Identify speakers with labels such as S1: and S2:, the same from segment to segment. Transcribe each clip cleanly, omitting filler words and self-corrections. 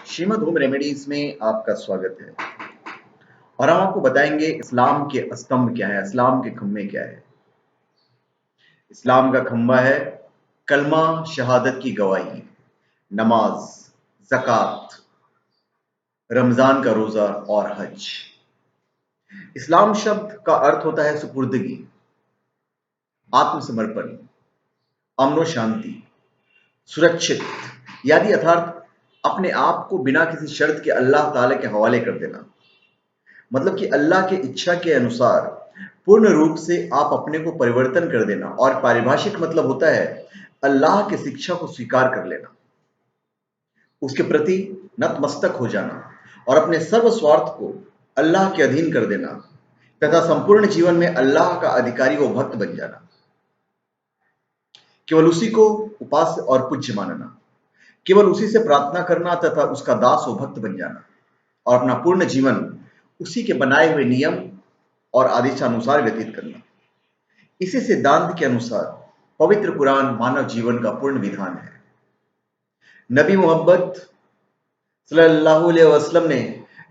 S1: Shrimad home remedies में आपका स्वागत है। और हम आपको बताएंगे इस्लाम के स्तंभ क्या है, इस्लाम के खम्भे क्या है। इस्लाम का खम्भा है कलमा शहादत की गवाही, नमाज, ज़कात, रमजान का रोजा और हज। इस्लाम शब्द का अर्थ होता है सुपुर्दगी, आत्मसमर्पण, अमन व शांति, सुरक्षित, यानी अर्थात अपने आप को बिना किसी शर्त के अल्लाह ताला के हवाले कर देना। मतलब कि अल्लाह की इच्छा के अनुसार पूर्ण रूप से आप अपने को परिवर्तन कर देना। और पारिभाषिक मतलब होता है अल्लाह की शिक्षा को स्वीकार कर लेना, उसके प्रति नतमस्तक हो जाना और अपने सर्व स्वार्थ को अल्लाह के अधीन कर देना तथा संपूर्ण जीवन में अल्लाह का अधिकारी व भक्त बन जाना। केवल उसी को उपास्य और पूज्य मानना, केवल उसी से प्रार्थना करना तथा उसका दास व भक्त बन जाना और अपना पूर्ण जीवन उसी के बनाए हुए नियम और आदेशानुसार व्यतीत करना। इसी सिद्धांत के अनुसार पवित्र कुरान मानव जीवन का पूर्ण विधान है। नबी मोहम्मद सल्लल्लाहु अलैहि वसल्लम ने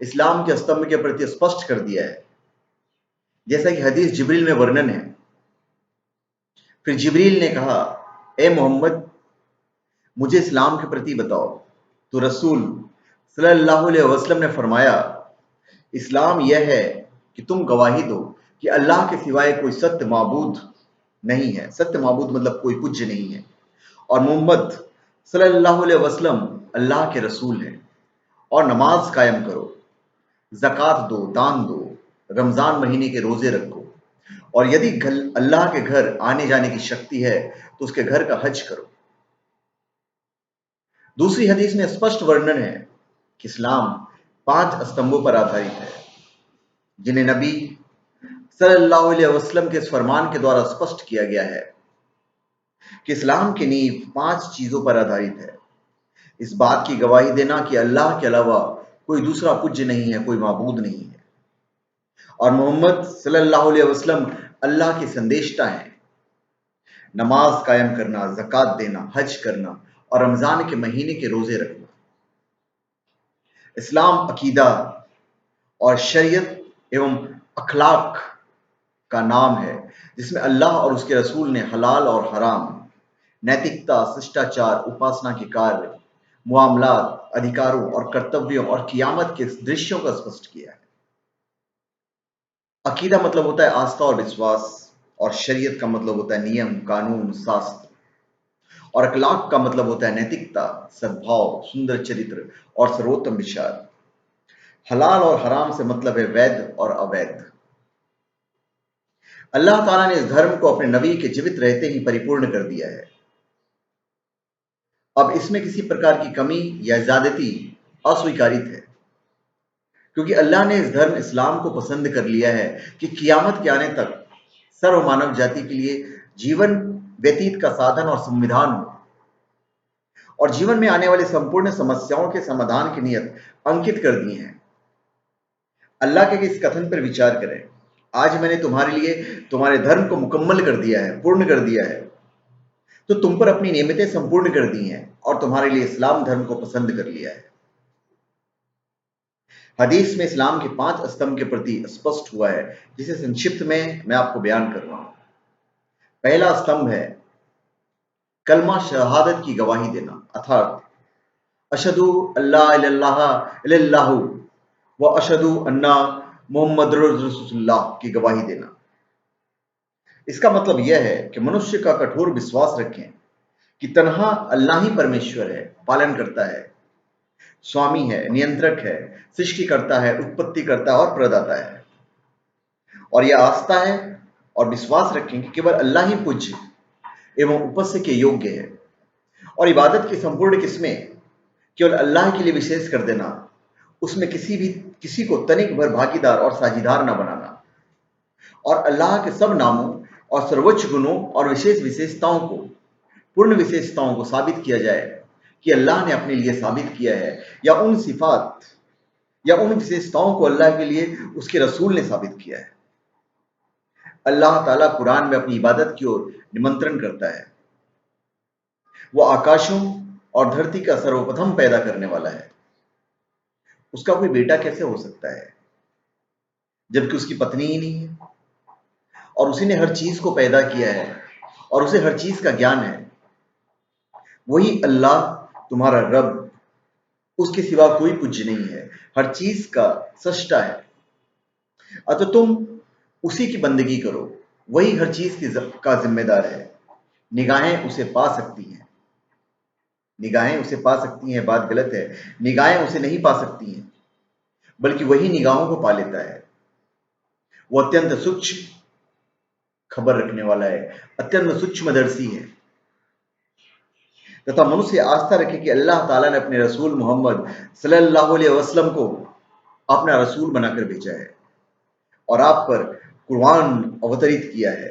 S1: इस्लाम के स्तंभ के प्रति स्पष्ट कर दिया है, जैसा कि हदीस जिब्रील में वर्णन है। फिर जिब्रील ने कहा, ए मोहम्मद, मुझे इस्लाम के प्रति बताओ। तो रसूल सल्लल्लाहु अलैहि वसल्लम ने फरमाया, इस्लाम यह है कि तुम गवाही दो कि अल्लाह के सिवाय कोई सत्य माबूद नहीं है, सत्य माबूद मतलब कोई पूज्य नहीं है, और मोहम्मद सल्लल्लाहु अलैहि वसल्लम अल्लाह के रसूल हैं। और नमाज कायम करो, ज़कात दो, दान दो, रमजान महीने के रोजे रखो, और यदि अल्लाह के घर आने जाने की शक्ति है तो उसके घर का हज करो। दूसरी हदीस में स्पष्ट वर्णन है कि इस्लाम 5 स्तंभों पर आधारित है, जिन्हें नबी सल्लल्लाहु अलैहि वसल्लम के फरमान के द्वारा स्पष्ट किया गया है कि इस्लाम की नींव 5 चीजों पर आधारित है। इस बात की गवाही देना कि अल्लाह के अलावा कोई दूसरा पूज्य नहीं है, कोई माबूद नहीं है, और मोहम्मद सल्लल्लाहु अलैहि वसल्लम अल्लाह के संदेशता हैं। नमाज कायम करना, ज़कात देना, हज करना और रमजान के महीने के रोजे रखना। इस्लाम अकीदा और शरीयत एवं अखलाक का नाम है, जिसमें अल्लाह और उसके रसूल ने हलाल और हराम, नैतिकता, शिष्टाचार, उपासना के कार्य, मुआमलात, अधिकारों और कर्तव्यों और कियामत के दृश्यों का स्पष्ट किया है। अकीदा मतलब होता है आस्था और विश्वास, और शरीयत का मतलब होता है नियम, कानून, शास्त्र, और अखलाक का मतलब होता है नैतिकता, सद्भाव, सुंदर चरित्र और सर्वोत्तम विचार। हलाल और हराम से मतलब है वैध और अवैध। अल्लाह ताला ने इस धर्म को अपने नबी के जीवित रहते ही परिपूर्ण कर दिया है। अब इसमें किसी प्रकार की कमी या ज्यादती अस्वीकारित है, क्योंकि अल्लाह ने इस धर्म इस्लाम को पसंद कर लिया है कि कियामत के आने तक सर्व मानव जाति के लिए जीवन व्यतीत का साधन और संविधान हो, और जीवन में आने वाली संपूर्ण समस्याओं के समाधान की नियत अंकित कर दी है। अल्लाह के इस कथन पर विचार करें, आज मैंने तुम्हारे लिए तुम्हारे धर्म को मुकम्मल कर दिया है, पूर्ण कर दिया है, तो तुम पर अपनी नियमतें संपूर्ण कर दी हैं और तुम्हारे लिए इस्लाम धर्म को पसंद कर लिया है। हदीस में इस्लाम के 5 स्तंभ के प्रति स्पष्ट हुआ है, जिसे संक्षिप्त में मैं आपको बयान कर रहा हूं। पहला स्तंभ है कलमा शहादत की गवाही देना, अर्थात अशहदु अल्ला इलाहा इल्लल्लाहु व अशहदु अन्ना मुहम्मदुर रसूलुल्लाह की गवाही देना। इसका मतलब यह है कि मनुष्य का कठोर विश्वास रखें कि तन्हा अल्लाह ही परमेश्वर है, पालन करता है, स्वामी है, नियंत्रक है, सृष्टि करता है, उत्पत्ति करता है और प्रदाता है। और यह आस्था है और विश्वास रखें कि केवल अल्लाह ही पूज्य एवं उपास्य के योग्य है, और इबादत की संपूर्ण किस्में केवल अल्लाह के लिए विशेष कर देना, उसमें किसी को तनिक भर भागीदार और साझीदार न बनाना, और अल्लाह के सब नामों और सर्वोच्च गुणों और विशेष विशेषताओं को, पूर्ण विशेषताओं को साबित किया जाए कि अल्लाह ने अपने लिए साबित किया है, या उन सिफात या उन विशेषताओं को अल्लाह के लिए उसके रसूल ने साबित किया है। अल्लाह ताला कुरान में अपनी इबादत की ओर निमंत्रण करता है। वो आकाशों और धरती का सर्वप्रथम पैदा करने वाला है, اس کا کوئی بیٹا کیسے ہو سکتا ہے جبکہ اس کی پتنی ہی نہیں ہے؟ اور اسی نے ہر چیز کو پیدا کیا ہے اور اسے ہر چیز کا گیان ہے۔ وہی اللہ تمہارا رب، اس کے سوا کوئی کچھ نہیں ہے، ہر چیز کا سرشٹا ہے۔ تو تم اسی کی بندگی کرو، وہی ہر چیز کا ذمہ دار ہے۔ نگاہیں اسے پا سکتی ہیں، نگاہیں اسے پا سکتی ہیں، بات غلط ہے، نگاہیں اسے نہیں پا سکتی ہیں، بلکہ وہی نگاہوں کو پا لیتا ہے۔ وہ اتنت سوچم خبر رکھنے والا ہے، اتنت سوچم درسی ہے۔ تथा मनुष्य आस्था रखे कि अल्लाह ताला ने अपने रसूल मोहम्मद सल्लल्लाहु अलैहि वसल्लम को अपना रसूल बनाकर भेजा है और आप पर कुरान अवतरित किया है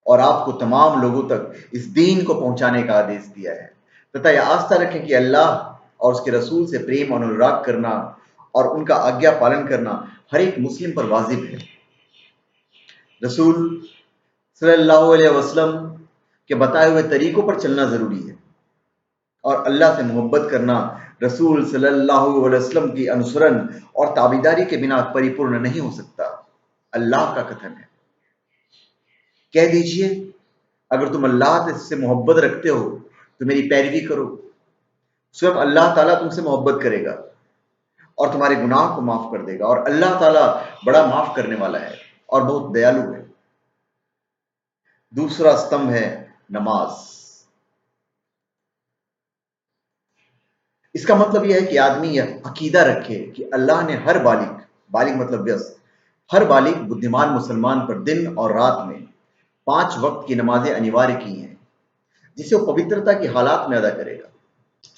S1: और आपको तमाम लोगों तक इस दीन को पहुंचाने का आदेश दिया है। तथा यह आस्था रखें कि अल्लाह और उसके रसूल से प्रेम और अनुराग करना और उनका आज्ञा पालन करना हर एक मुस्लिम पर वाजिब है। रसूल सल्लल्लाहु अलैहि वसल्लम के बताए हुए तरीकों पर चलना जरूरी है और अल्लाह से मोहब्बत करना रसूल सल्लल्लाहु अलैहि वसल्लम की अनुसरण और ताबीदारी के बिना परिपूर्ण नहीं हो सकता। अल्लाह का कथन है, कह दीजिए अगर तुम अल्लाह से मोहब्बत रखते हो तो मेरी पैरवी करो। स्वयं अल्लाह ताला तुमसे मोहब्बत करेगा और तुम्हारे गुनाह को माफ कर देगा और अल्लाह ताला बड़ा माफ करने वाला है और बहुत दयालु है। दूसरा स्तंभ है नमाज। इसका मतलब यह है कि आदमी यह अकीदा रखे कि अल्लाह ने हर बालिग, बालिग मतलब व्यस्त, हर बालिग बुद्धिमान मुसलमान पर दिन और रात में 5 वक्त की नमाजें अनिवार्य की हैं, जिसे वो पवित्रता की हालात में अदा करेगा।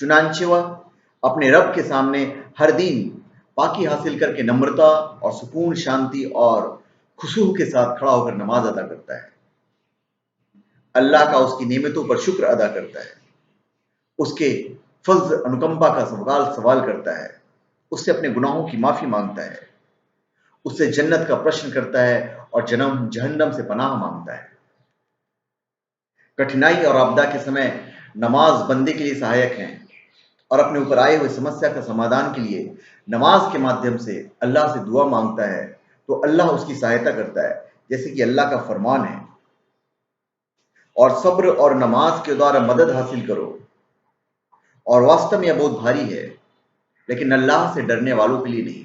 S1: चुनांचे वह अपने रब के सामने हर दिन पाकी हासिल करके नम्रता और सुकून, शांति और खुशू के साथ खड़ा होकर नमाज अदा करता है। अल्लाह का उसकी नेमतों पर शुक्र अदा करता है, उसके फज़्ल अनुकंपा का सवाल करता है, उससे अपने गुनाहों की माफी मांगता है, उससे जन्नत का प्रश्न करता है और जहन्नम से पनाह मांगता है। कठिनाई और आपदा के समय नमाज बंदे के लिए सहायक है और अपने ऊपर आए हुए समस्या का समाधान के लिए नमाज के माध्यम से अल्लाह से दुआ मांगता है तो अल्लाह उसकी सहायता करता है, जैसे कि अल्लाह का फरमान है, और सब्र और नमाज के द्वारा मदद हासिल करो। और वास्तव में यह बहुत भारी है, लेकिन अल्लाह से डरने वालों के लिए नहीं।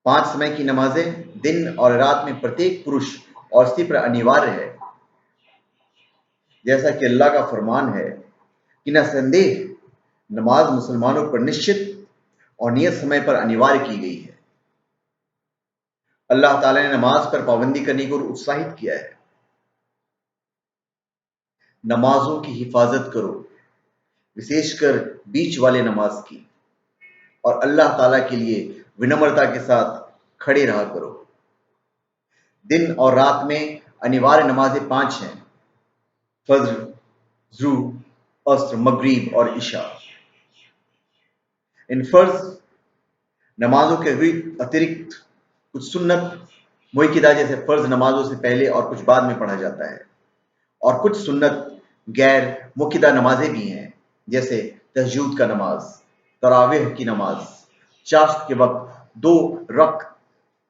S1: 5 समय की नमाजें दिन और रात में प्रत्येक पुरुष और स्त्री पर अनिवार्य है, जैसा कि अल्लाह का फरमान है कि न संदेह नमाज मुसलमानों पर निश्चित और नियत समय पर अनिवार्य की गई है। अल्लाह ताला ने नमाज पर पाबंदी करने को उत्साहित किया है। नमाजों की हिफाजत करो, विशेषकर बीच वाले नमाज की, और अल्लाह ताला के लिए विनम्रता के साथ खड़े रहा करो। दिन और रात में अनिवार्य नमाजें 5 हैं, फज्र, ज़ुहर, अस्र, मगरिब और इशा। इन फर्ज नमाजों के अतिरिक्त कुछ सुन्नत मुअक्किदा जैसे फर्ज नमाजों से पहले और कुछ बाद में पढ़ा जाता है, और कुछ सुन्नत गैर मुअक्किदा नमाजें भी हैं, जैसे तहज्जुद का नमाज, तरावीह की नमाज, चाश्त के वक्त 2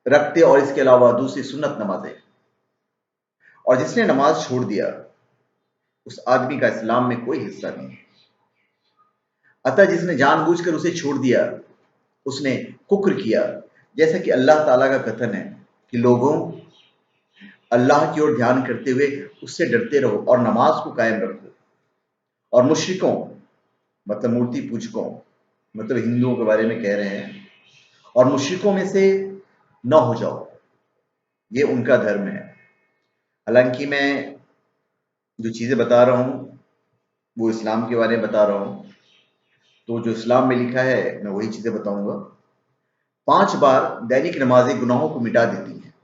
S1: रखते और इसके अलावा दूसरी सुन्नत नमाजें। और जिसने नमाज छोड़ दिया उस आदमी का इस्लाम में कोई हिस्सा नहीं है। अतः जिसने जानबूझकर उसे छोड़ दिया उसने कुफ्र किया, जैसा कि अल्लाह ताला का कथन है कि लोगों, अल्लाह की ओर ध्यान करते हुए उससे डरते रहो और नमाज को कायम रखो, और मुशरिकों मतलब मूर्ति पूजकों, मतलब हिंदुओं के बारे में कह रहे हैं, और मुशरिकों में से न हो जाओ, ये उनका धर्म है। हालांकि मैं जो चीज़ें बता रहा हूँ वो इस्लाम के बारे में बता रहा हूँ, तो जो इस्लाम में लिखा है मैं वही चीज़ें बताऊंगा। 5 बार दैनिक नमाजें गुनाहों को मिटा देती हैं,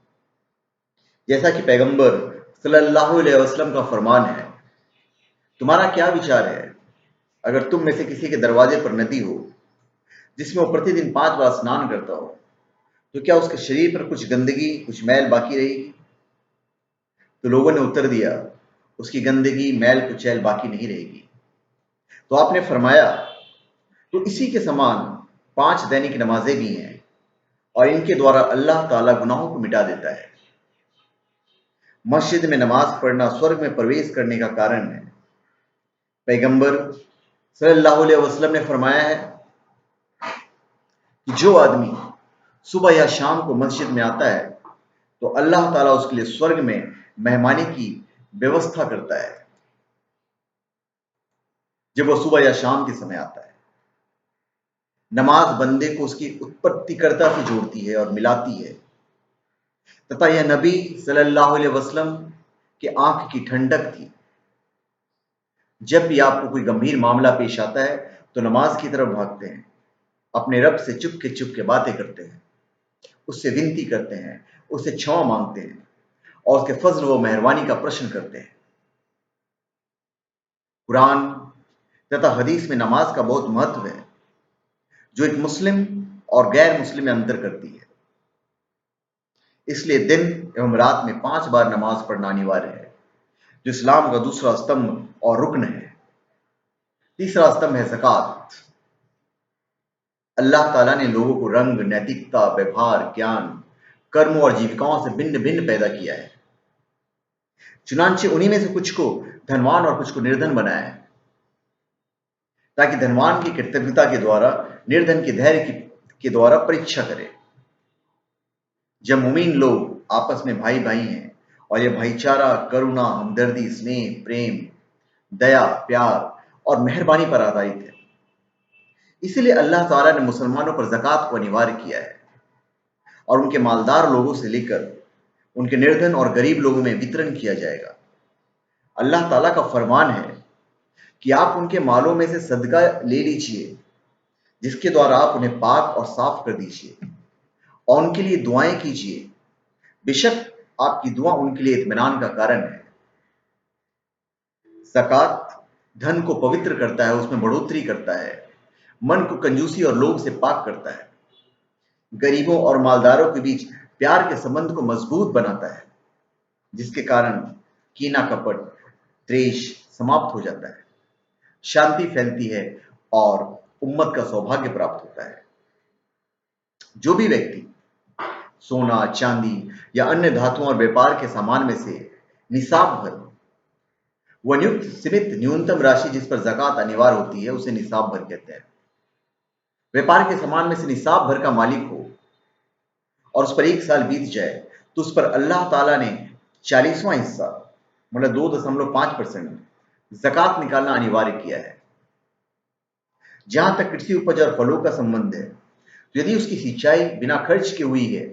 S1: जैसा कि पैगंबर सल्लल्लाहु अलैहि वसल्लम का फरमान है। तुम्हारा क्या विचार है, अगर तुम में से किसी के दरवाजे पर नदी हो जिसमें वो प्रतिदिन 5 बार स्नान करता हो, तो क्या उसके शरीर पर कुछ गंदगी, कुछ मैल बाकी रहेगी? तो लोगों ने उत्तर दिया, उसकी गंदगी, मैल, कुचैल बाकी नहीं रहेगी। तो आपने फरमाया, तो इसी के समान 5 दैनिक नमाजें भी हैं और इनके द्वारा अल्लाह ताला गुनाहों को मिटा देता है। मस्जिद में नमाज पढ़ना स्वर्ग में प्रवेश करने का कारण है। पैगंबर सल्लल्लाहु अलैहि वसल्लम ने फरमाया है कि जो आदमी सुबह या शाम को मस्जिद में आता है तो अल्लाह ताला उसके लिए स्वर्ग में मेहमानी की व्यवस्था करता है जब वह सुबह या शाम के समय आता है। नमाज बंदे को उसकी उत्पत्तिकर्ता से जोड़ती है और मिलाती है तथा यह नबी सल्लल्लाहु अलैहि वसल्लम के आंख की ठंडक थी। जब भी आपको कोई गंभीर मामला पेश आता है तो नमाज की तरफ भागते हैं, अपने रब से चुपके बातें करते हैं, उससे विनती करते हैं, उससे क्षमा मांगते हैं और उसके फजल व मेहरबानी का प्रश्न करते हैं। कुरान तथा हदीस में नमाज का बहुत महत्व है जो एक मुस्लिम और गैर मुस्लिम में अंतर करती है। इसलिए दिन एवं रात में 5 बार नमाज पढ़ना अनिवार्य है, जो इस्लाम का दूसरा स्तंभ और रुकन है। तीसरा स्तंभ है ज़कात। अल्लाह ताला ने लोगों को रंग, नैतिकता, व्यवहार, ज्ञान, कर्मों और जीविकाओं से भिन्न भिन्न पैदा किया है। चुनांचे उन्हीं में से कुछ को धनवान और कुछ को निर्धन बनाया है, ताकि धनवान की कृतज्ञता के द्वारा निर्धन के धैर्य के द्वारा परीक्षा करे। जब मुमीन लोग आपस में भाई भाई हैं और यह भाईचारा, करुणा, हमदर्दी, स्नेह, प्रेम, दया, प्यार और मेहरबानी पर आधारित है। इसीलिए अल्लाह ताला ने मुसलमानों पर ज़कात को अनिवार्य किया है और उनके मालदार लोगों से लेकर उनके निर्धन और गरीब लोगों में वितरण किया जाएगा। अल्लाह ताला का फरमान है कि आप उनके मालों में से सदका ले लीजिए जिसके द्वारा आप उन्हें पाक और साफ कर दीजिए और उनके लिए दुआएं कीजिए, बेशक आपकी दुआ उनके लिए इत्मीनान का कारण है। ज़कात धन को पवित्र करता है, उसमें बढ़ोतरी करता है, मन को कंजूसी और लोभ से पाक करता है, गरीबों और मालदारों के बीच प्यार के संबंध को मजबूत बनाता है, जिसके कारण कीना, कपट, द्वेष समाप्त हो जाता है, शांति फैलती है और उम्मत का सौभाग्य प्राप्त होता है। जो भी व्यक्ति सोना, चांदी या अन्य धातुओं और व्यापार के सामान में से निसाब भर व नियुक्त सीमित न्यूनतम राशि जिस पर ज़कात अनिवार्य होती है उसे निसाब भर कहते हैं। व्यापार के सामान में से निसाब भर का मालिक हो और उस पर 1 साल बीत जाए तो उस पर अल्लाह ताला ने 40वां हिस्सा मतलब 2.5% ज़कात निकालना अनिवार्य किया है। जहां तक कृषि उपज और फलों का संबंध है तो यदि उसकी सिंचाई बिना खर्च के हुई है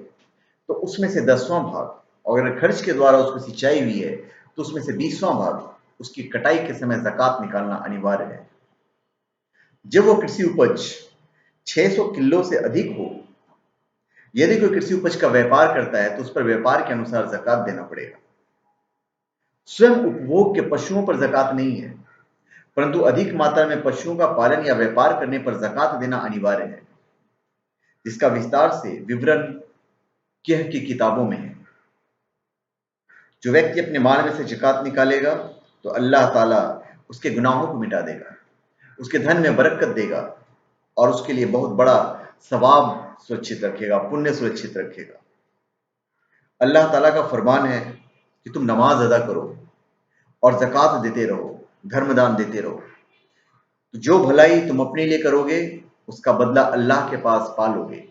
S1: तो उसमें से 10वां भाग, और अगर खर्च के द्वारा उसकी सिंचाई हुई है तो उसमें से 20वां भाग उसकी कटाई के समय ज़कात निकालना अनिवार्य है। जब वो कृषि उपज 600 किलो से अधिक हो, यदि कोई कृषि उपज का व्यापार करता है तो उस पर व्यापार के अनुसार ज़कात देना पड़ेगा। स्वयं उपभोग के पशुओं पर ज़कात नहीं है, परंतु अधिक मात्रा में पशुओं का पालन या व्यापार करने पर ज़कात देना अनिवार्य है, जिसका विस्तार से विवरण किह की किताबों में है। जो व्यक्ति अपने माल में से ज़कात निकालेगा तो अल्लाह ताला उसके गुनाहों को मिटा देगा, उसके धन में बरकत देगा और उसके लिए बहुत बड़ा सवाब सुरक्षित रखेगा, पुण्य सुरक्षित रखेगा। अल्लाह ताला का फरमान है कि तुम नमाज अदा करो और ज़कात देते रहो, धर्मदान देते रहो, तो जो भलाई तुम अपने लिए करोगे उसका बदला अल्लाह के पास पालोगे।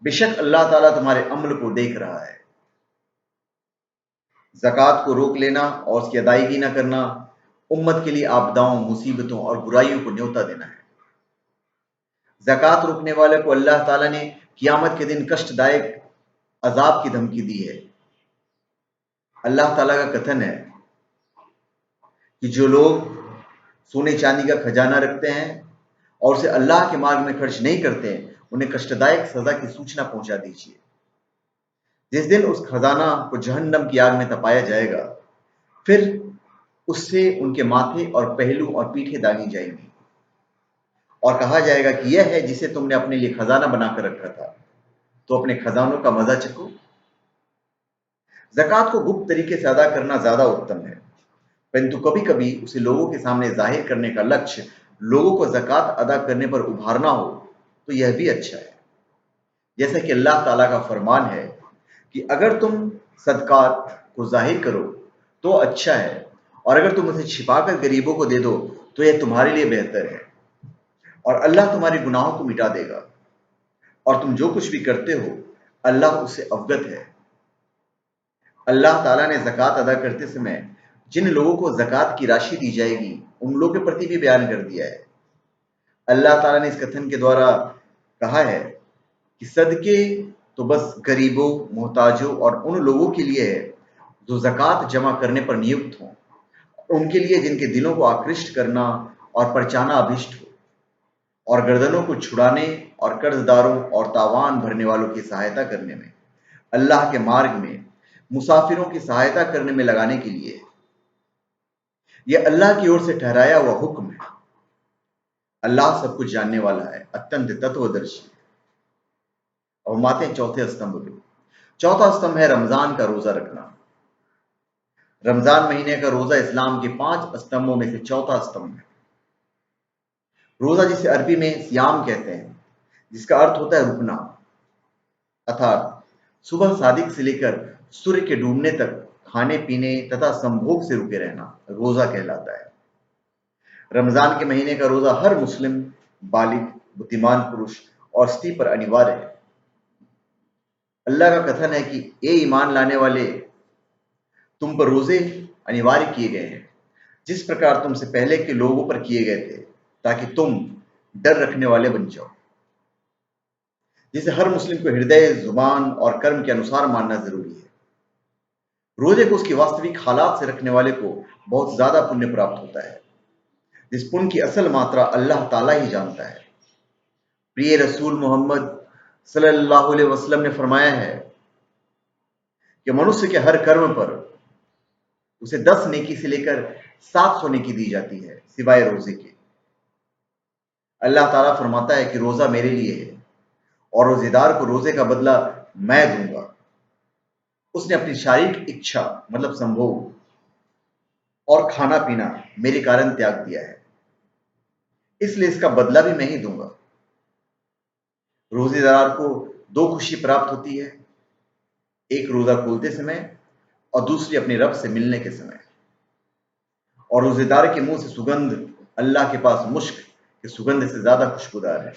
S1: बेशक अल्लाह ताला तुम्हारे अमल को देख रहा है। ज़कात को रोक लेना और उसकी अदायगी न करना उम्मत के लिए आपदाओं, मुसीबतों और बुराइयों को न्योता देना है। ज़कात रोकने वाले को अल्लाह ताला ने क़यामत के दिन कष्टदायक अजाब की धमकी दी है। अल्लाह ताला का कथन है कि जो लोग सोने चांदी का खजाना रखते हैं और उसे अल्लाह के मार्ग में खर्च नहीं करते हैं, उन्हें कष्टदायक सजा की सूचना पहुंचा दीजिए। जिस दिन उस खजाना को जहन्नम की आग में तपाया जाएगा, फिर उससे उनके माथे और पहलू और पीठें दागी जाएंगी और कहा जाएगा कि यह है जिसे तुमने अपने लिए खजाना बनाकर रखा था, तो अपने खजानों का मजा चखो। ज़कात को गुप्त तरीके से अदा करना ज्यादा उत्तम है, परंतु कभी कभी उसे लोगों के सामने जाहिर करने का लक्ष्य लोगों को ज़कात अदा करने पर उभारना हो तो यह भी अच्छा है। जैसा कि अल्लाह ताला का फरमान है कि अगर तुम सदकात को जाहिर करो तो अच्छा है, और अगर तुम उसे छिपाकर गरीबों को दे दो तो यह तुम्हारे लिए बेहतर है, और अल्लाह तुम्हारे गुनाहों को मिटा देगा, और तुम जो कुछ भी करते हो अल्लाह उससे अवगत है। अल्लाह ताला ने ज़कात अदा करते समय जिन लोगों को ज़कात की राशि दी जाएगी उन लोगों के प्रति भी बयान कर दिया है। अल्लाह ताला ने इस कथन के द्वारा कहा है कि सदके तो बस गरीबों, मोहताजों और उन लोगों के लिए है जो ज़कात जमा करने पर नियुक्त हों, उनके लिए जिनके दिलों को आकृष्ट करना और परचाना अभिष्ट हो, और गर्दनों को छुड़ाने और कर्जदारों और तावान भरने वालों की सहायता करने में, अल्लाह के मार्ग में मुसाफिरों की सहायता करने में लगाने के लिए। यह अल्लाह की ओर से ठहराया हुआ हुक्म है। अल्लाह सब कुछ जानने वाला है, अत्यंत तत्वदर्शी। और हम आते हैं चौथे स्तंभ पे। चौथा स्तंभ है रमजान का रोजा रखना। रमजान महीने का रोजा इस्लाम के 5 स्तंभों में से चौथा स्तंभ है। रोजा जिसे अरबी में सियाम कहते हैं, जिसका अर्थ होता है रुकना, अर्थात सुबह सादिक से लेकर सूर्य के डूबने तक खाने पीने तथा संभोग से रुके रहना रोजा कहलाता है। रमजान के महीने का रोजा हर मुस्लिम, बालिग, बुद्धिमान पुरुष और स्त्री पर अनिवार्य है। अल्लाह का कथन है कि ए ईमान लाने वाले, तुम पर रोजे अनिवार्य किए गए हैं जिस प्रकार तुमसे पहले के लोगों पर किए गए थे, ताकि तुम डर रखने वाले बन जाओ। जिसे हर मुस्लिम को हृदय, जुबान और कर्म के अनुसार मानना जरूरी है। रोजे को उसकी वास्तविक हालात से रखने वाले को बहुत ज्यादा पुण्य प्राप्त होता है, जिस पुण्य की असल मात्रा अल्लाह ताला ही जानता है। प्रिय रसूल मोहम्मद सल्लल्लाहु अलैहि वसल्लम ने फरमाया है कि मनुष्य के हर कर्म पर उसे 10 नेकी से लेकर 700 नेकी दी जाती है, सिवाय रोजे के। अल्लाह ताला फरमाता है कि रोजा मेरे लिए है और रोजेदार को रोजे का बदला मैं दूंगा। उसने अपनी शारीरिक इच्छा मतलब संभोग और खाना पीना मेरे कारण त्याग दिया है, इसलिए इसका बदला भी मैं ही दूंगा। रोजेदार को 2 खुशी प्राप्त होती है, एक रोजा खोलते समय और दूसरी अपने रब से मिलने के समय। और रोजेदार के मुंह से सुगंध अल्लाह के पास मुश्क की सुगंध से ज्यादा खुशबूदार है।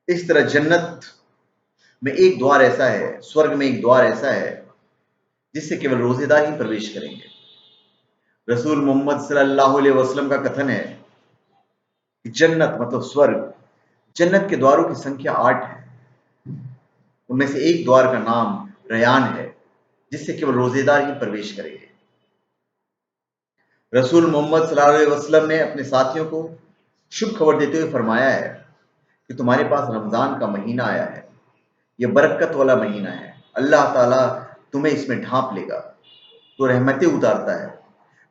S1: इस तरह जन्नत में एक द्वार ऐसा है, स्वर्ग में एक द्वार ऐसा है जिससे केवल रोजेदार ही प्रवेश करेंगे। रसूल मोहम्मद सल्लल्लाहु अलैहि वसल्लम का कथन है कि जन्नत मतलब स्वर्ग, जन्नत के द्वारों की संख्या 8 है। उनमें से एक द्वार का नाम रयान है, जिससे केवल रोजेदार ही प्रवेश करेंगे। रसूल मोहम्मद सल्लल्लाहु अलैहि वसल्लम ने अपने साथियों को शुभ खबर देते हुए फरमाया है कि तुम्हारे पास रमजान का महीना आया है, यह बरकत वाला महीना है। अल्लाह ताला तुम्हें इसमें ढांप लेगा, तो रहमतें उतारता है,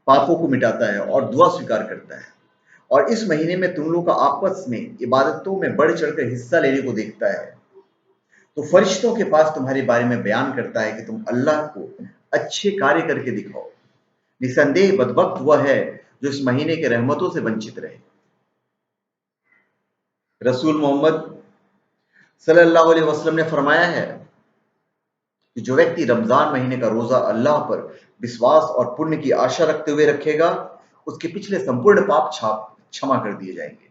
S1: पापों को मिटाता है और दुआ स्वीकार करता है। और इस महीने में तुम लोग का आपस में इबादतों में बढ़ चढ़कर हिस्सा लेने को देखता है, तो फरिश्तों के पास तुम्हारे बारे में बयान करता है कि तुम अल्लाह को अच्छे कार्य करके दिखाओ। निसंदेह बदबख्त वह है जो इस महीने के रहमतों से वंचित रहे। रसूल मोहम्मद सल्लल्लाहु अलैहि वसल्लम ने फरमाया है कि जो व्यक्ति रमजान महीने का रोजा अल्लाह पर विश्वास और पुण्य की आशा रखते हुए रखेगा, उसके पिछले संपूर्ण पाप क्षमा कर दिए जाएंगे।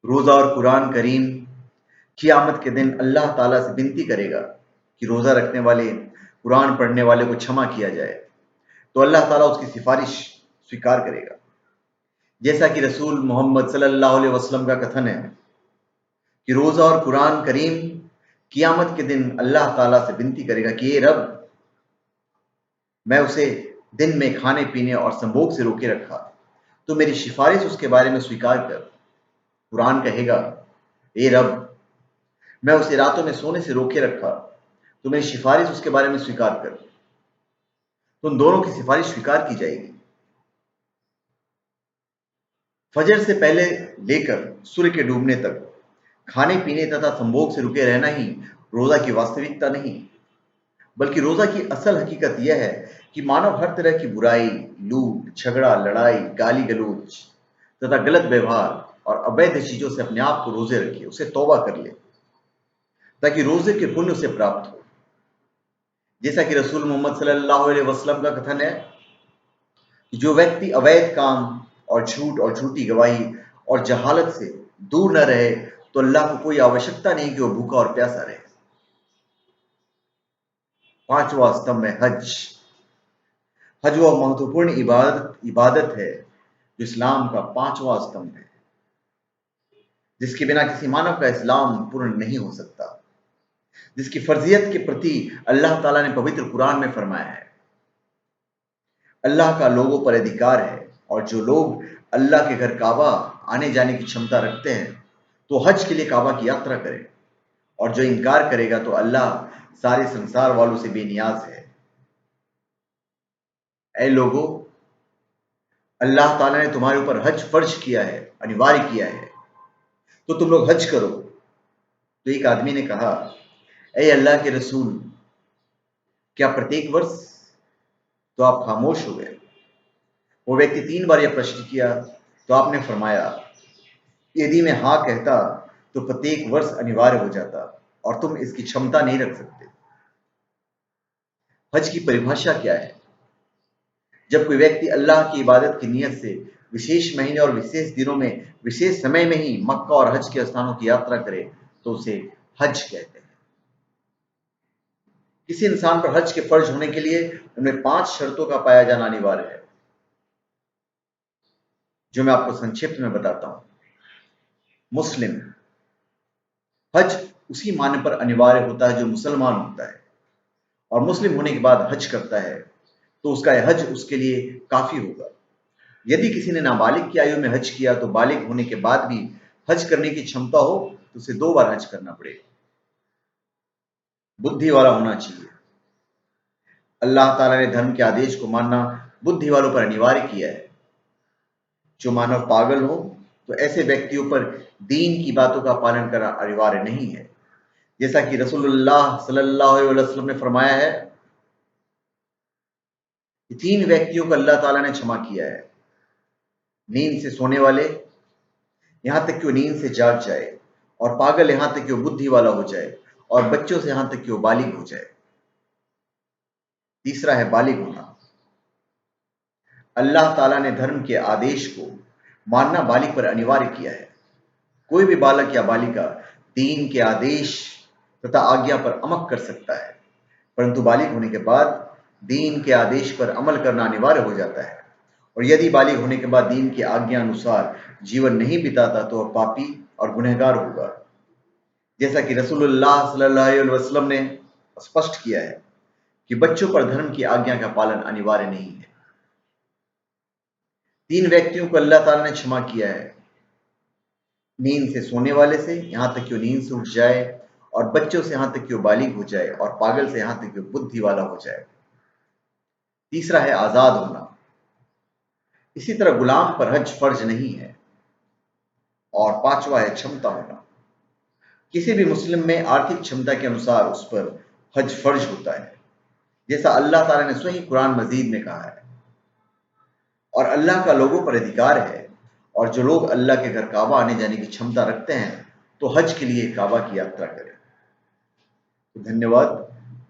S1: रोजा और कुरान करीम क़ियामत के दिन अल्लाह ताला से विनती करेगा कि रोजा रखने वाले, कुरान पढ़ने वाले को क्षमा किया जाए, तो अल्लाह ताला उसकी सिफारिश स्वीकार करेगा। जैसा कि रसूल मोहम्मद सल्लल्लाहु अलैहि वसल्लम का कथन है कि रोजा और कुरान करीम क़ियामत के दिन अल्लाह ताला से विनती करेगा कि ये रब, मैं उसे दिन में खाने पीने और संभोग से रोके रखा, तो मेरी सिफारिश उसके बारे में स्वीकार कर। कुरान कहेगा, ए रब, मैं उसे रातों में सोने से रोके रखा, तो मेरी सिफारिश उसके बारे में स्वीकार कर। तो उन दोनों की सिफारिश स्वीकार की जाएगी। फजर से पहले लेकर सूर्य के डूबने तक खाने पीने तथा संभोग से रुके रहना ही रोजा की वास्तविकता नहीं, बल्कि रोजा की असल हकीकत यह है कि मानव हर तरह की बुराई, लूट, झगड़ा, लड़ाई, गाली गलौज तथा गलत व्यवहार और अवैध चीजों से अपने आप को रोजे रखे, उसे तौबा कर ले, ताकि रोजे के पुण्य उसे प्राप्त हो। जैसा कि रसूल मोहम्मद सल्लल्लाहु अलैहि वसल्लम का कथन है कि जो व्यक्ति अवैध काम और झूठ और झूठी गवाही और जहालत से दूर न रहे, तो अल्लाह को कोई आवश्यकता नहीं कि वो भूखा और प्यासा रहे। पांचवा स्तंभ है हज। हज वह महत्वपूर्ण इबादत है जो इस्लाम का पांचवा स्तंभ है, जिसके बिना किसी मानव का इस्लाम पूर्ण नहीं हो सकता, जिसकी फर्जियत के प्रति अल्लाह ताला ने पवित्र कुरान में फरमाया है, अल्लाह का लोगों पर अधिकार है, और जो लोग अल्लाह के घर काबा आने जाने की क्षमता रखते हैं तो हज के लिए काबा की यात्रा करें, और जो इनकार करेगा तो अल्लाह सारे संसार वालों से बेनियाज है। ऐ लोगों, अल्लाह ताला ने तुम्हारे ऊपर हज फर्ज किया है, अनिवार्य किया है, तो तुम लोग हज करो। तो एक आदमी ने कहा, ऐ अल्लाह के रसूल, क्या प्रत्येक वर्ष? तो आप खामोश हो गए। वो व्यक्ति 3 बार यह प्रश्न किया तो आपने फरमाया, यदि मैं हाँ कहता तो प्रत्येक वर्ष अनिवार्य हो जाता और तुम इसकी क्षमता नहीं रख सकते। हज की परिभाषा क्या है? जब कोई व्यक्ति अल्लाह की इबादत की नीयत से विशेष महीने और विशेष दिनों में विशेष समय में ही मक्का और हज के स्थानों की यात्रा करे तो उसे हज कहते हैं। किसी इंसान पर हज के फर्ज होने के लिए उनमें 5 शर्तों का पाया जाना अनिवार्य है, जो मैं आपको संक्षिप्त में बताता हूं। मुस्लिम। हज उसी माने पर अनिवार्य होता है जो मुसलमान होता है और मुस्लिम होने के बाद हज करता है, तो उसका यह हज उसके लिए काफी होगा। यदि किसी ने नाबालिग की आयु में हज किया तो बालिग होने के बाद भी हज करने की क्षमता हो तो उसे 2 बार हज करना पड़ेगा। बुद्धि वाला होना चाहिए। अल्लाह ताला ने धर्म के आदेश को मानना बुद्धि वालों पर अनिवार्य किया है। जो मानव पागल हो तो ऐसे व्यक्तियों पर दीन की बातों का पालन करना अनिवार्य नहीं है, जैसा कि रसूलुल्लाह सल्लल्लाहु अलैहि वसल्लम ने फरमाया है कि 3 व्यक्तियों को अल्लाह ताला ने क्षमा किया है, नींद से सोने वाले यहां तक कि वो नींद से जाग जाए, और पागल यहां तक कि वो बुद्धि वाला हो जाए, और बच्चों से यहां तक कि वो बालिग हो जाए। तीसरा है बालिग होना। अल्लाह ताला ने धर्म के आदेश को मानना बालिग पर अनिवार्य किया है। कोई भी बालक या बालिका दीन के आदेश तथा आज्ञा पर अमल कर सकता है, परंतु बालिग होने के बाद दीन के आदेश पर अमल करना अनिवार्य हो जाता है, और यदि बालिग होने के बाद दीन की आज्ञा अनुसार जीवन नहीं बिताता तो वह पापी और गुनहगार होगा, जैसा कि रसूलुल्लाह सल्लल्लाहु अलैहि वसल्लम ने स्पष्ट किया है कि बच्चों पर धर्म की आज्ञा का पालन अनिवार्य नहीं है। 3 व्यक्तियों को अल्लाह ताला ने क्षमा किया है, नींद से सोने वाले से यहां तक कि वो नींद से उठ जाए, और बच्चों से यहां तक कि वो बालिग हो जाए, और पागल से यहां तक कि वो बुद्धि वाला हो जाए। तीसरा है आजाद होना। इसी तरह गुलाम पर हज फर्ज नहीं है। और पांचवा है क्षमता होना। किसी भी मुस्लिम में आर्थिक क्षमता के अनुसार उस पर हज फर्ज होता है, जैसा अल्लाह ताला ने स्वयं कुरान मजीद में कहा है, और अल्लाह का लोगों पर अधिकार है, और जो लोग अल्लाह के घर काबा आने जाने की क्षमता रखते हैं तो हज के लिए काबा की यात्रा करें। तो धन्यवाद,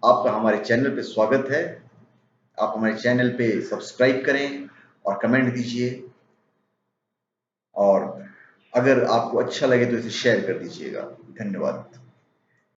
S1: आपका हमारे चैनल पे स्वागत है। आप हमारे चैनल पे सब्सक्राइब करें और कमेंट दीजिए, और अगर आपको अच्छा लगे तो इसे शेयर कर दीजिएगा। धन्यवाद।